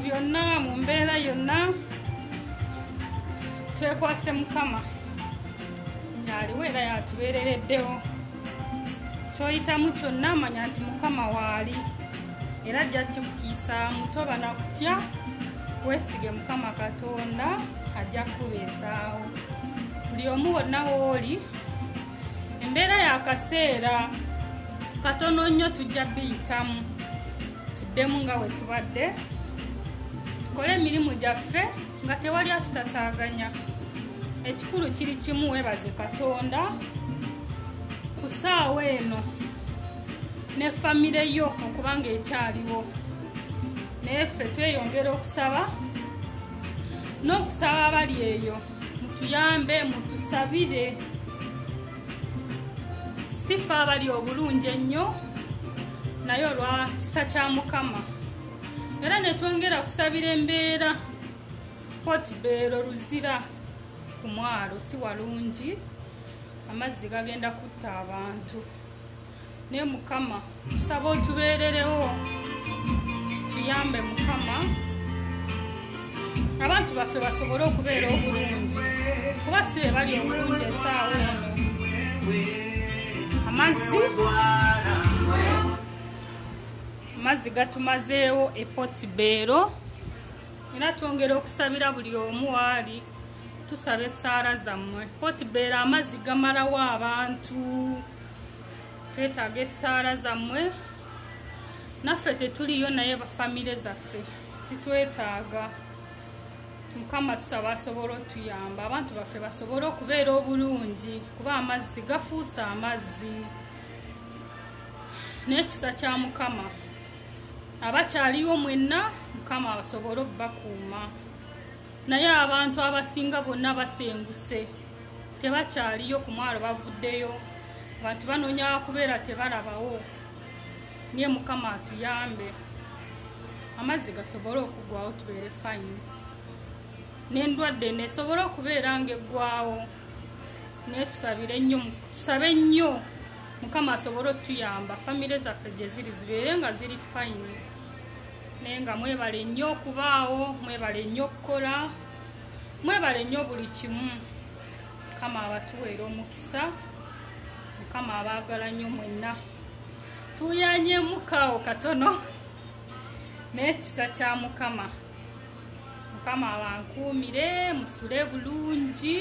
byonna mu mbeera yonna twekwase Mukama yaliwo era yatubeerereddewo. Kyoyitamu kyonna manya nti Mukama waali era ajja kikukiisaamu. Toba na kutya, weesige Mukama Katonda ajja kukubeezaawo. Buli omu wonna wooli, embeera y'akaseera katono nnyo tujja biyitamu. Tuddemu nga we tubadde, tukole emirimu gyaffe nga tewali atutataaganya. Ekikulu kiri kimu, weebaze Katonda ku ssaawa eno ne famire yo okuba ng'ekyaliwo. Naye ffe tweyongera okusaba n'okusaba abali eyo, mutuyambe, mutusabire. Si ffe abali obulungi ennyo, naye olwa kisa kya Mukama. Era ne twongera kusabira embeera. Potibero Luzira ku mwalo si walungi, amazzi gagenda kutta abantu. Naye Mukama tusaba otubeererewo, tuyambe Mukama, abantu baffe basobole okubeera obulungi, kuba si be bali obulungi essaawa eno. Amazzi gatumazeewo e Potibero. Era twongera okusabira buli omu waali, tusaba essaala zammwe. Potibero amazzi gamalawo abantu, twetaaga essaala zammwe. Naffe tetuliyo naye bafamire zaffe zitwetaaga. Mukama tusaba asobole otuyamba, abantu baffe basobole okubeera obulungi, kuba amazzi gafuuse amazzi. N'ekisa kya Mukama abakyaliwo mwenna, Mukama abasobole okubakuuma. Naye abantu abasinga bonna basenguse, tebakyaliyo ku mwalo, bavuddeyo. Abantu banoonya kubeera tebalabawo. Naye Mukama atuyambe, amazzi gasobole okuggwawo tubeere fayini. N'endwadde nesobole okubeera ng'eggwawo. Naye tusabe nnyo Mukama asobole otuyamba, famire zaffe gye ziri zibeere nga ziri fayini. Naye nga mwebale nnyo okubaawo, mwebale nnyo okukola, mwebale nnyo buli kimu. Mukama abatuweera omukisa, Mukama abaagala nnyo mwenna. Tuyanyemukawo katono n'ekisa kya Mukama. Mukama abankuumire, musule bulungi.